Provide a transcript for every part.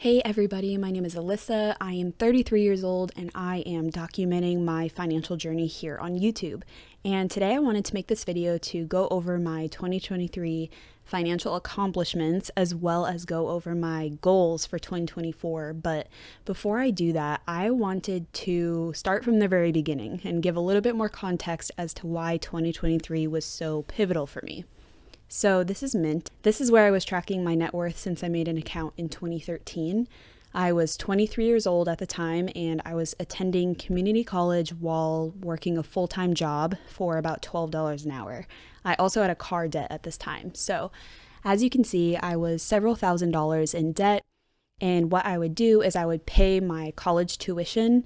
Hey everybody, my name is Alyssa. I am 33 years old and I am documenting my financial journey here on YouTube. And today I wanted to make this video to go over my 2023 financial accomplishments as well as go over my goals for 2024. But before I do that, I wanted to start from the very beginning and give a little bit more context as to why 2023 was so pivotal for me. So this is Mint. This is where I was tracking my net worth since I made an account in 2013. I was 23 years old at the time and I was attending community college while working a full-time job for about $12 an hour. I also had a car debt at this time. So as you can see, I was several $1,000s in debt. And what I would do is I would pay my college tuition,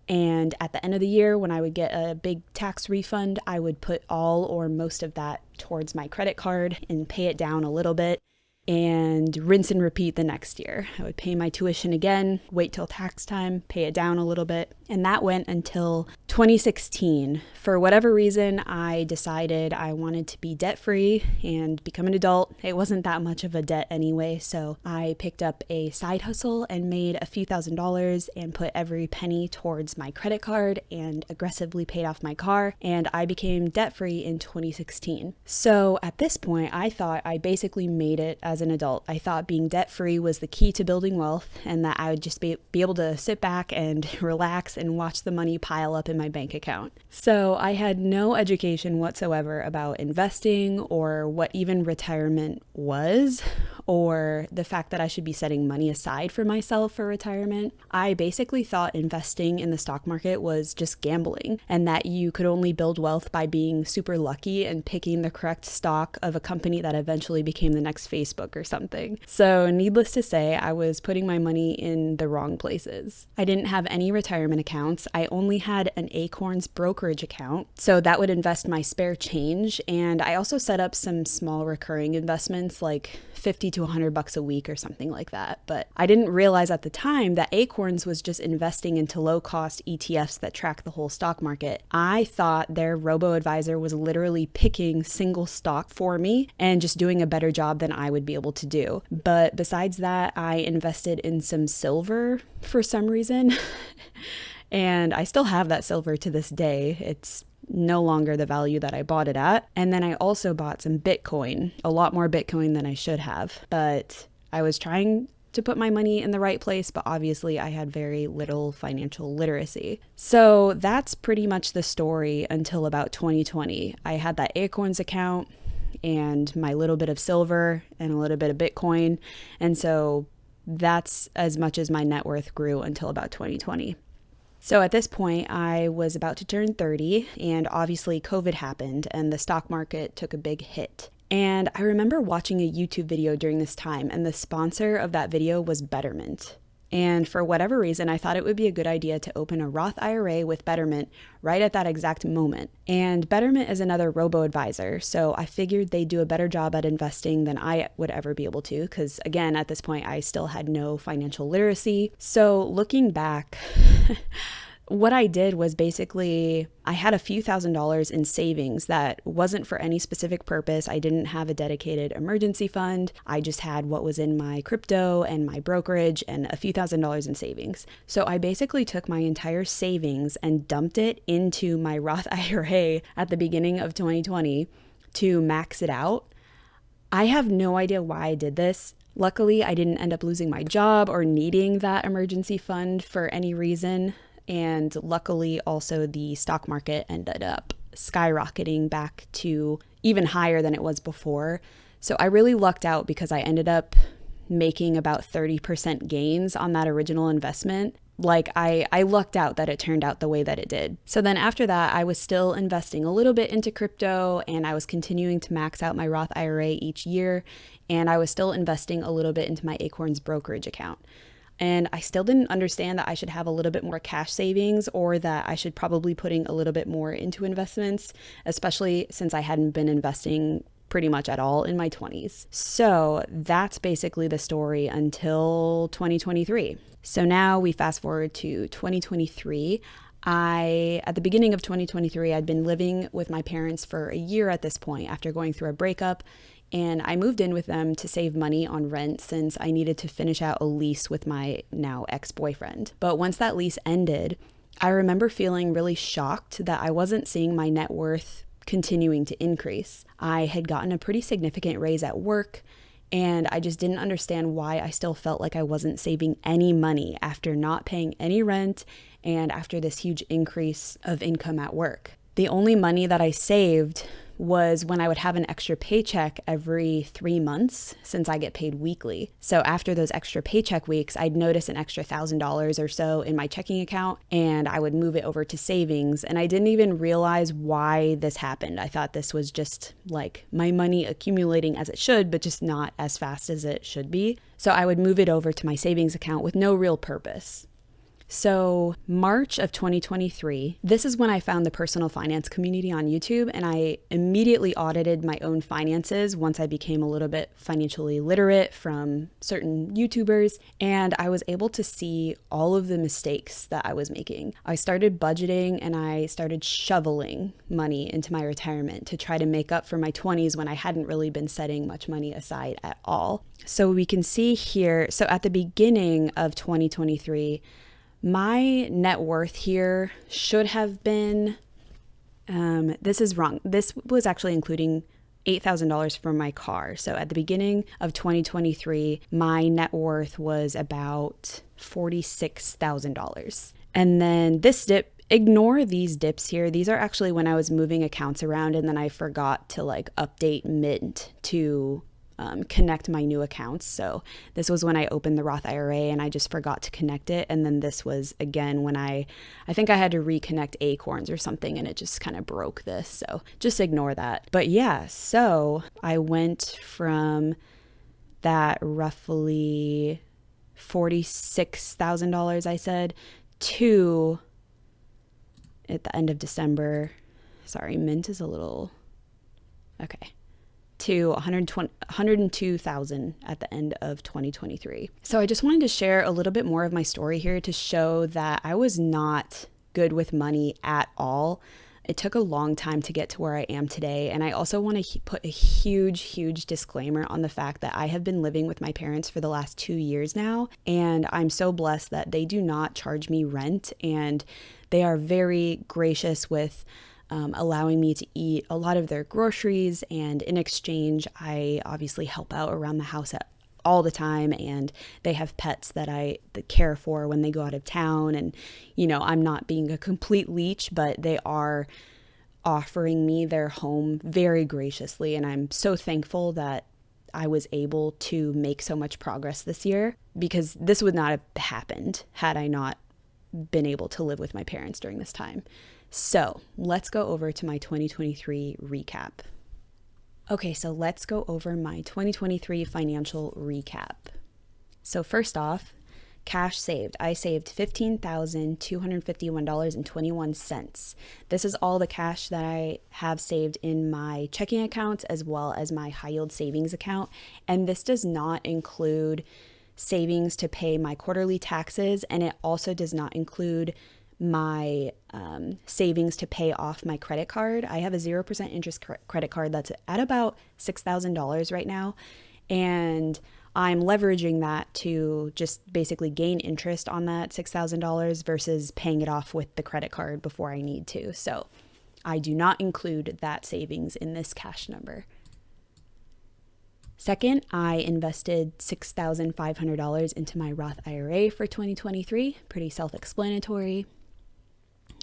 and at the end of the year, when I would get a big tax refund, I would put all or most of that towards my credit card and pay it down a little bit and rinse and repeat the next year. I would pay my tuition again, wait till tax time, pay it down a little bit. And that went until 2016. For whatever reason, I decided I wanted to be debt-free and become an adult. It wasn't that much of a debt anyway, so I picked up a side hustle and made a few $1,000s and put every penny towards my credit card and aggressively paid off my car, and I became debt-free in 2016. So at this point, I thought I basically made it as an adult. I thought being debt-free was the key to building wealth and that I would just be able to sit back and relax and watch the money pile up in my bank account. So I had no education whatsoever about investing or what even retirement was, or the fact that I should be setting money aside for myself for retirement. I basically thought investing in the stock market was just gambling and that you could only build wealth by being super lucky and picking the correct stock of a company that eventually became the next Facebook or something. So needless to say, I was putting my money in the wrong places. I didn't have any retirement accounts. I only had an Acorns brokerage account, so that would invest my spare change, and I also set up some small recurring investments like $50 to $100 a week or something like that. But I didn't realize at the time that Acorns was just investing into low-cost ETFs that track the whole stock market. I thought their robo-advisor was literally picking single stock for me and just doing a better job than I would be able to do. But besides that, I invested in some silver for some reason. And I still have that silver to this day. It's no longer the value that I bought it at. And then I also bought some Bitcoin, a lot more Bitcoin than I should have. But I was trying to put my money in the right place, but obviously I had very little financial literacy. So that's pretty much the story until about 2020. I had that Acorns account and my little bit of silver and a little bit of Bitcoin. And so that's as much as my net worth grew until about 2020. So at this point, I was about to turn 30, and obviously COVID happened and the stock market took a big hit. And I remember watching a YouTube video during this time, and the sponsor of that video was Betterment. And for whatever reason, I thought it would be a good idea to open a Roth IRA with Betterment right at that exact moment. And Betterment is another robo-advisor, so I figured they'd do a better job at investing than I would ever be able to, because again, at this point, I still had no financial literacy. So looking back, what I did was basically, I had a few $1,000s in savings that wasn't for any specific purpose. I didn't have a dedicated emergency fund. I just had what was in my crypto and my brokerage and a few $1,000s in savings. So I basically took my entire savings and dumped it into my Roth IRA at the beginning of 2020 to max it out. I have no idea why I did this. Luckily, I didn't end up losing my job or needing that emergency fund for any reason. And luckily, also the stock market ended up skyrocketing back to even higher than it was before. So I really lucked out because I ended up making about 30% gains on that original investment. Like I lucked out that it turned out the way that it did. So then after that, I was still investing a little bit into crypto, and I was continuing to max out my Roth IRA each year. And I was still investing a little bit into my Acorns brokerage account. And I still didn't understand that I should have a little bit more cash savings, or that I should probably putting a little bit more into investments, especially since I hadn't been investing pretty much at all in my 20s. So that's basically the story until 2023. So now we fast forward to 2023. At the beginning of 2023, I'd been living with my parents for a year at this point after going through a breakup, and I moved in with them to save money on rent since I needed to finish out a lease with my now ex-boyfriend. But once that lease ended, I remember feeling really shocked that I wasn't seeing my net worth continuing to increase. I had gotten a pretty significant raise at work, and I just didn't understand why I still felt like I wasn't saving any money after not paying any rent and after this huge increase of income at work. The only money that I saved was when I would have an extra paycheck every 3 months since I get paid weekly. So after those extra paycheck weeks, I'd notice an extra $1,000 or so in my checking account and I would move it over to savings. And I didn't even realize why this happened. I thought this was just like my money accumulating as it should, but just not as fast as it should be. So I would move it over to my savings account with no real purpose. So March of 2023, this is when I found the personal finance community on YouTube, and I immediately audited my own finances once I became a little bit financially literate from certain YouTubers, and I was able to see all of the mistakes that I was making. I started budgeting and I started shoveling money into my retirement to try to make up for my 20s when I hadn't really been setting much money aside at all. So we can see here, so at the beginning of 2023, my net worth here should have been, this is wrong. This was actually including $8,000 for my car. So at the beginning of 2023, my net worth was about $46,000. And then this dip, ignore these dips here. These are actually when I was moving accounts around and then I forgot to like update Mint to connect my new accounts. So this was when I opened the Roth IRA and I just forgot to connect it. And then this was again when I think I had to reconnect Acorns or something and it just kind of broke this. So just ignore that. But yeah, so I went from that roughly $46,000 I said to at the end of December, sorry, Mint is a little, okay, to $102,000 at the end of 2023. So I just wanted to share a little bit more of my story here to show that I was not good with money at all. It took a long time to get to where I am today. And I also want to put a huge disclaimer on the fact that I have been living with my parents for the last 2 years now. And I'm so blessed that they do not charge me rent. And they are very gracious with allowing me to eat a lot of their groceries, and in exchange, I obviously help out around the house all the time, and they have pets that I care for when they go out of town, and I'm not being a complete leech, but they are offering me their home very graciously, and I'm so thankful that I was able to make so much progress this year, because this would not have happened had I not been able to live with my parents during this time. So let's go over to my 2023 recap. Okay, so let's go over my 2023 financial recap. So first off, cash saved. I saved $15,251.21. This is all the cash that I have saved in my checking accounts as well as my high yield savings account. And this does not include savings to pay my quarterly taxes, and it also does not include my savings to pay off my credit card. I have a 0% interest credit card that's at about $6,000 right now, and I'm leveraging that to just basically gain interest on that $6,000 versus paying it off with the credit card before I need to. So I do not include that savings in this cash number. Second, I invested $6,500 into my Roth IRA for 2023. Pretty self-explanatory.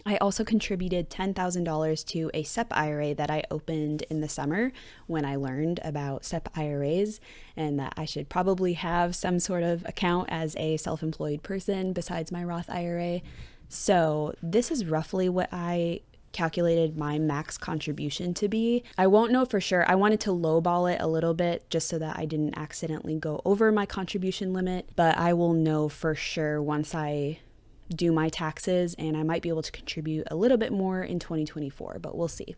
I also contributed $10,000 to a SEP IRA that I opened in the summer when I learned about SEP IRAs and that I should probably have some sort of account as a self-employed person besides my Roth IRA. So this is roughly what I calculated my max contribution to be. I won't know for sure. I wanted to lowball it a little bit just so that I didn't accidentally go over my contribution limit, but I will know for sure once I do my taxes, and I might be able to contribute a little bit more in 2024, but we'll see.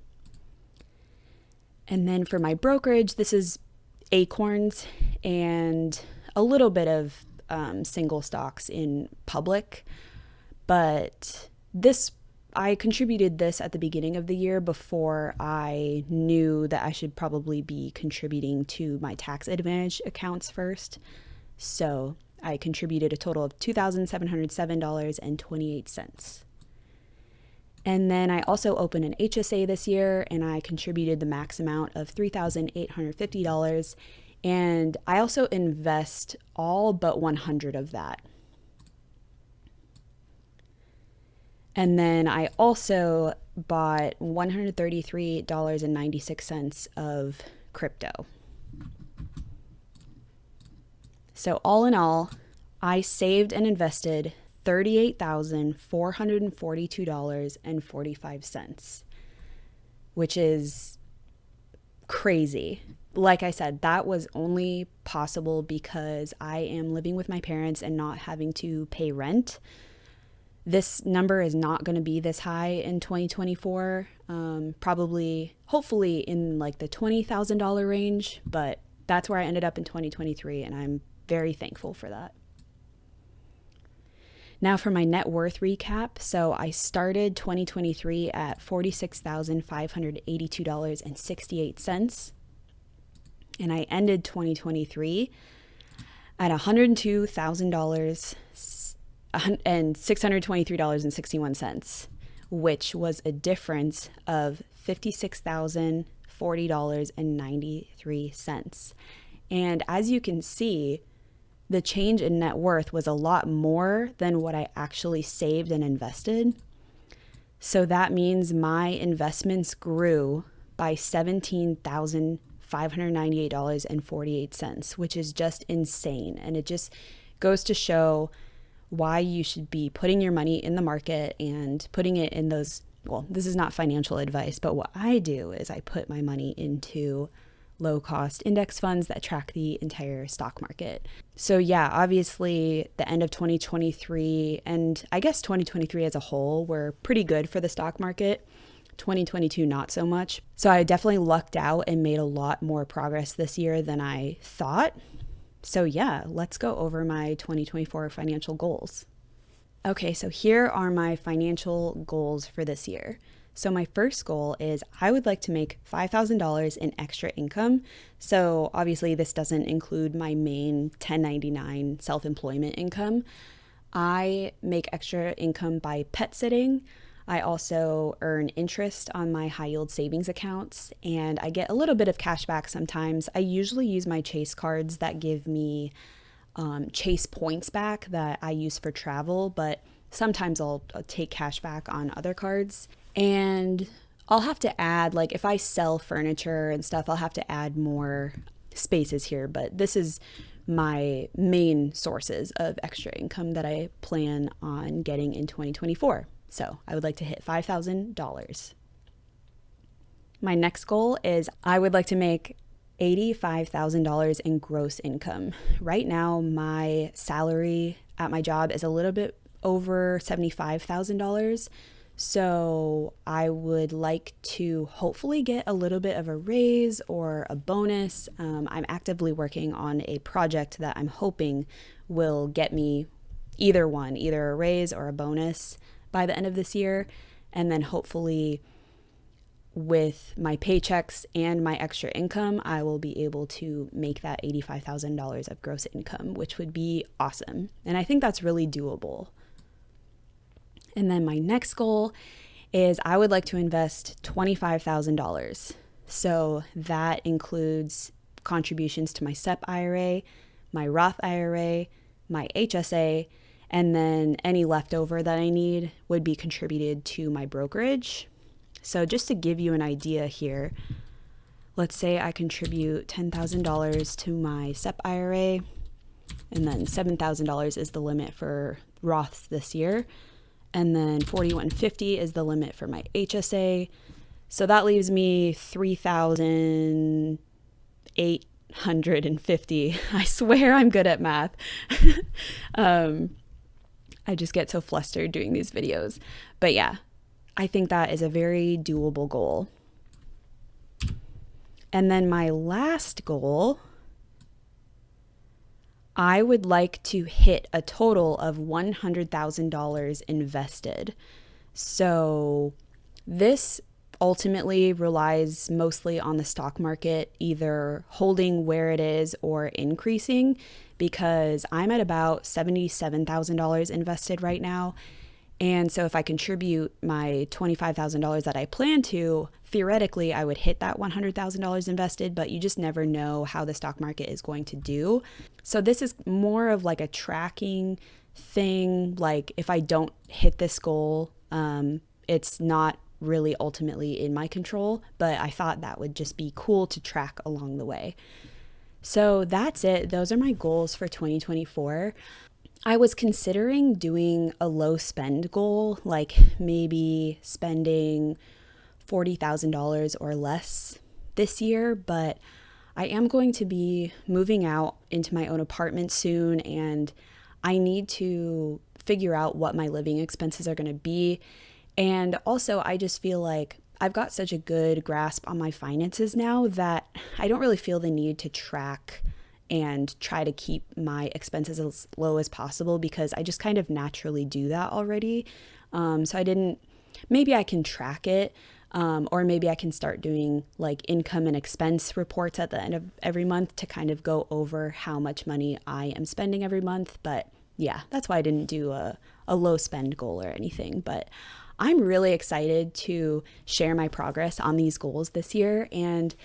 And then for my brokerage, this is Acorns and a little bit of single stocks in public, but this I contributed this at the beginning of the year before I knew that I should probably be contributing to my tax advantage accounts first. So I contributed a total of $2,707.28. And then I also opened an HSA this year, and I contributed the max amount of $3,850. And I also invest all but 100 of that. And then I also bought $133.96 of crypto. So all in all, I saved and invested $38,442.45, which is crazy. Like I said, that was only possible because I am living with my parents and not having to pay rent. This number is not going to be this high in 2024, probably, hopefully in like the $20,000 range, but that's where I ended up in 2023, and I'm very thankful for that. Now for my net worth recap. So I started 2023 at $46,582.68, and I ended 2023 at $102,623.61, which was a difference of $56,040.93. And as you can see, the change in net worth was a lot more than what I actually saved and invested. So that means my investments grew by $17,598.48, which is just insane. And it just goes to show why you should be putting your money in the market and putting it in those, well, this is not financial advice, but what I do is I put my money into low-cost index funds that track the entire stock market. So yeah, obviously the end of 2023, and I guess 2023 as a whole, were pretty good for the stock market. 2022, not so much. So I definitely lucked out and made a lot more progress this year than I thought. So yeah, let's go over my 2024 financial goals. Okay, so here are my financial goals for this year. So my first goal is I would like to make $5,000 in extra income. So obviously this doesn't include my main 1099 self-employment income. I make extra income by pet sitting. I also earn interest on my high yield savings accounts, and I get a little bit of cash back sometimes. I usually use my Chase cards that give me Chase points back that I use for travel, but sometimes I'll take cash back on other cards. And I'll have to add, like if I sell furniture and stuff, I'll have to add more spaces here, but this is my main sources of extra income that I plan on getting in 2024. So I would like to hit $5,000. My next goal is I would like to make $85,000 in gross income. Right now, my salary at my job is a little bit over $75,000. So I would like to hopefully get a little bit of a raise or a bonus. I'm actively working on a project that I'm hoping will get me either a raise or a bonus by the end of this year. And then hopefully with my paychecks and my extra income, I will be able to make that $85,000 of gross income, which would be awesome. And I think that's really doable. And then my next goal is I would like to invest $25,000. So that includes contributions to my SEP IRA, my Roth IRA, my HSA, and then any leftover that I need would be contributed to my brokerage. So just to give you an idea here, let's say I contribute $10,000 to my SEP IRA, and then $7,000 is the limit for Roths this year. And then $4,150 is the limit for my HSA. So that leaves me $3,850. I swear I'm good at math. I just get so flustered doing these videos. But yeah, I think that is a very doable goal. And then my last goal, I would like to hit a total of $100,000 invested. So this ultimately relies mostly on the stock market either holding where it is or increasing, because I'm at about $77,000 invested right now. And so if I contribute my $25,000 that I plan to, theoretically I would hit that $100,000 invested, but you just never know how the stock market is going to do. So this is more of like a tracking thing. Like if I don't hit this goal, it's not really ultimately in my control, but I thought that would just be cool to track along the way. So that's it. Those are my goals for 2024. I was considering doing a low spend goal, like maybe spending $40,000 or less this year, but I am going to be moving out into my own apartment soon, and I need to figure out what my living expenses are going to be. And also, I just feel like I've got such a good grasp on my finances now that I don't really feel the need to track and try to keep my expenses as low as possible, because I just kind of naturally do that already. So I didn't, maybe I can track it, or maybe I can start doing like income and expense reports at the end of every month to kind of go over how much money I am spending every month. But yeah, that's why I didn't do a low spend goal or anything. But I'm really excited to share my progress on these goals this year, and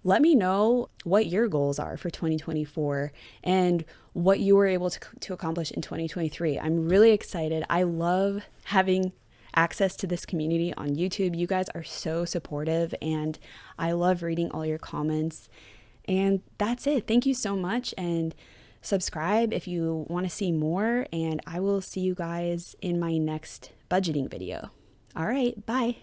let me know what your goals are for 2024 and what you were able to accomplish in 2023. I'm really excited. I love having access to this community on YouTube. You guys are so supportive, and I love reading all your comments. And that's it. Thank you so much, and subscribe if you want to see more, and I will see you guys in my next budgeting video. All right, bye.